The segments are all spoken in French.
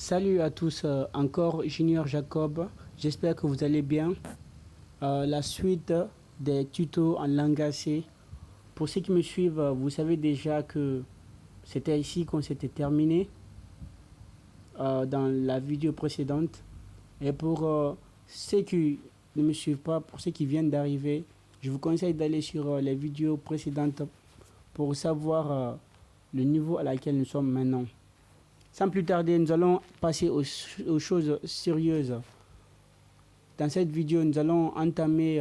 Salut à tous, encore Junior Jacob, j'espère que vous allez bien. La suite des tutos en langage C. Pour ceux qui me suivent, vous savez déjà que c'était ici qu'on s'était terminé dans la vidéo précédente. Et pour ceux qui ne me suivent pas, pour ceux qui viennent d'arriver, je vous conseille d'aller sur les vidéos précédentes pour savoir le niveau à laquelle nous sommes maintenant. Sans plus tarder, nous allons passer aux choses sérieuses. Dans cette vidéo, nous allons entamer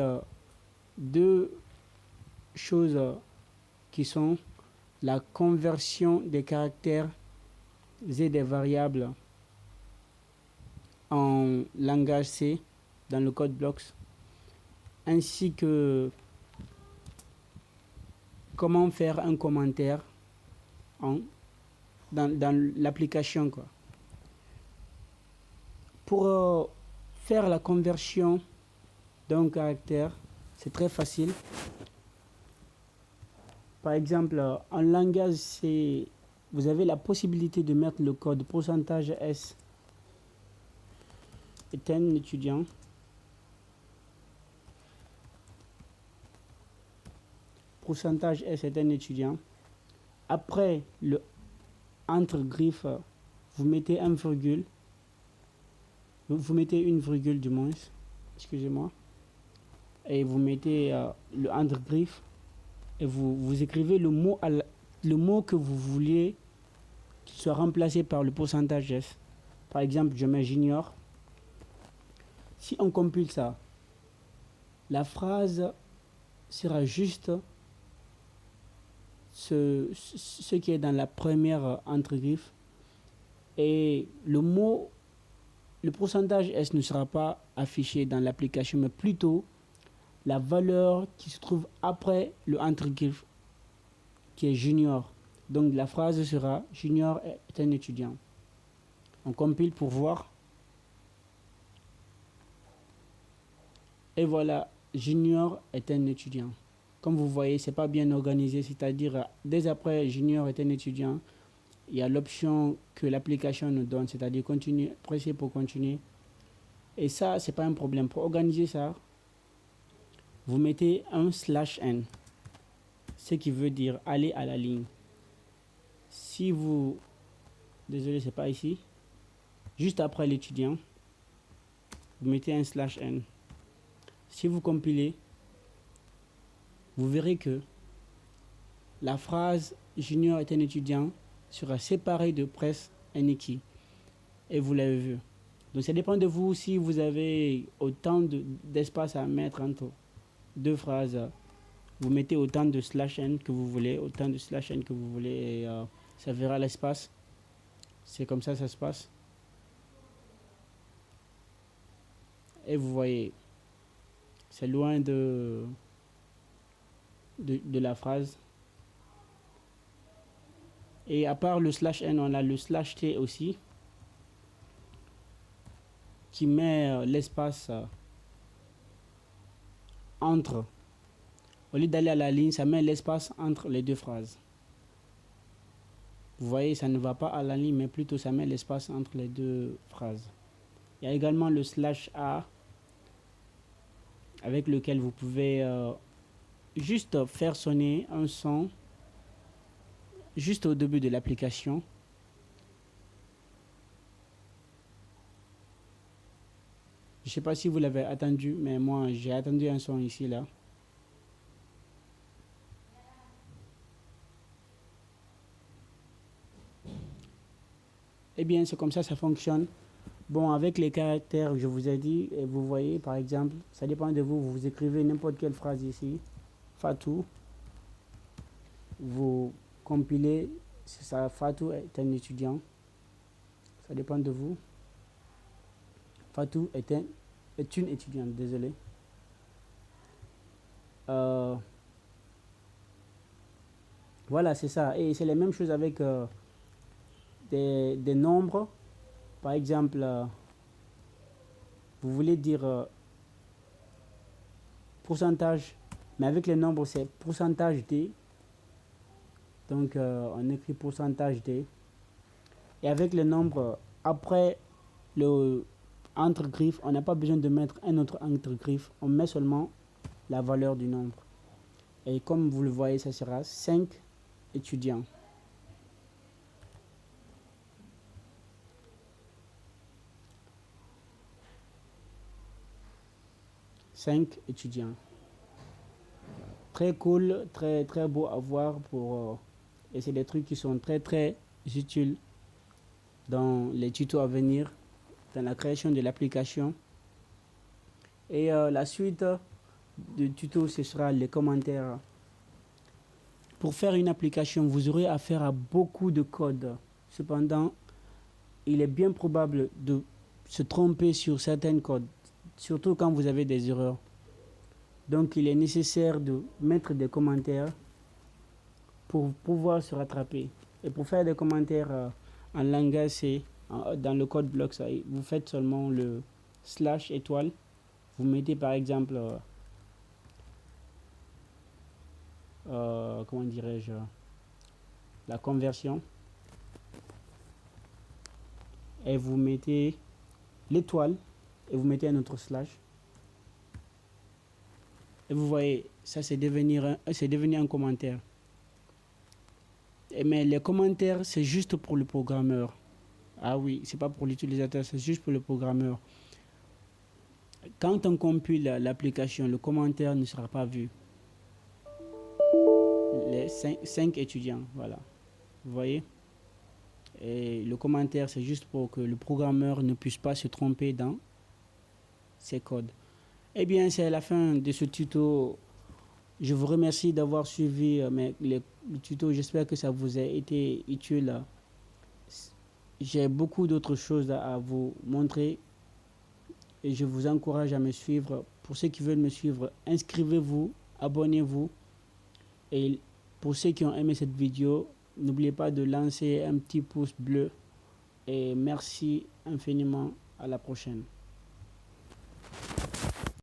deux choses qui sont la conversion des caractères et des variables en langage C dans le code blocks, ainsi que comment faire un commentaire dans l'application. Pour faire la conversion d'un caractère, c'est très facile. Par exemple, en langage C, vous avez la possibilité de mettre le code %S est un étudiant. %S est un étudiant. Après le entre griffes, vous mettez un virgule. Vous mettez une virgule du moins, excusez-moi. Et vous mettez le entre griffes et vous écrivez le mot que vous vouliez qu'il soit remplacé par le %S. Par exemple, je mets junior. Si on compile ça, la phrase sera juste ce qui est dans la première entre-griffe, et le %S ne sera pas affiché dans l'application, mais plutôt la valeur qui se trouve après le entre-griffe, qui est junior. Donc la phrase sera junior est un étudiant. On compile pour voir. Et voilà, junior est un étudiant. Comme vous voyez, c'est pas bien organisé, c'est-à-dire dès après junior est un étudiant, il y a l'option que l'application nous donne, c'est-à-dire continuer, presser pour continuer. Et ça, c'est pas un problème. Pour organiser ça, vous mettez un /n, ce qui veut dire aller à la ligne. Si vous, désolé, c'est pas ici, juste après l'étudiant, vous mettez un /n. Si vous compilez, vous verrez que la phrase junior est un étudiant sera séparée de presse NX. Et vous l'avez vu. Donc ça dépend de vous. Si vous avez autant d'espace à mettre entre deux phrases, vous mettez autant de /n que vous voulez, autant de /n que vous voulez, et ça verra l'espace. C'est comme ça se passe. Et vous voyez, c'est loin de la phrase. Et à part le /n, on a le /t aussi, qui met l'espace entre. Au lieu d'aller à la ligne, ça met l'espace entre les deux phrases. Vous voyez, ça ne va pas à la ligne, mais plutôt ça met l'espace entre les deux phrases. Il y a également le /a, avec lequel vous pouvez juste faire sonner un son juste au début de l'application. Je ne sais pas si vous l'avez attendu, mais moi j'ai attendu un son ici, là. Eh bien, c'est comme ça fonctionne. Bon, avec les caractères, je vous ai dit, et vous voyez, par exemple, ça dépend de vous. Vous écrivez n'importe quelle phrase ici, Fatou. Vous compilez, c'est ça, Fatou est un étudiant. Ça dépend de vous. Fatou est une étudiante, désolé. Voilà, c'est ça. Et c'est la même chose avec des nombres. Par exemple, vous voulez dire pourcentage, mais avec les nombres, c'est pourcentage D. Donc, on écrit pourcentage D. Et avec les nombres, après le entre-griffe, on n'a pas besoin de mettre un autre entre-griffe. On met seulement la valeur du nombre. Et comme vous le voyez, ça sera 5 étudiants. 5 étudiants. Très cool, très beau à voir et c'est des trucs qui sont très utiles dans les tutos à venir, dans la création de l'application. Et la suite du tuto, ce sera les commentaires. Pour faire une application, vous aurez affaire à beaucoup de code. Cependant, il est bien probable de se tromper sur certains codes, surtout quand vous avez des erreurs. Donc, il est nécessaire de mettre des commentaires pour pouvoir se rattraper. Et pour faire des commentaires en langage C, dans le code block, vous faites seulement le / étoile. Vous mettez par exemple, comment dirais-je, la conversion. Et vous mettez l'étoile et vous mettez un autre /. Et vous voyez, ça c'est devenu un commentaire. Mais les commentaires, c'est juste pour le programmeur. Ah oui, c'est pas pour l'utilisateur, c'est juste pour le programmeur. Quand on compile l'application, le commentaire ne sera pas vu. Les 5 étudiants, voilà. Vous voyez? Et le commentaire, c'est juste pour que le programmeur ne puisse pas se tromper dans ses codes. Eh bien, c'est la fin de ce tuto. Je vous remercie d'avoir suivi le tuto. J'espère que ça vous a été utile. J'ai beaucoup d'autres choses à vous montrer et je vous encourage à me suivre. Pour ceux qui veulent me suivre, inscrivez-vous, abonnez-vous. Et pour ceux qui ont aimé cette vidéo, n'oubliez pas de lancer un petit pouce bleu. Et merci infiniment. À la prochaine.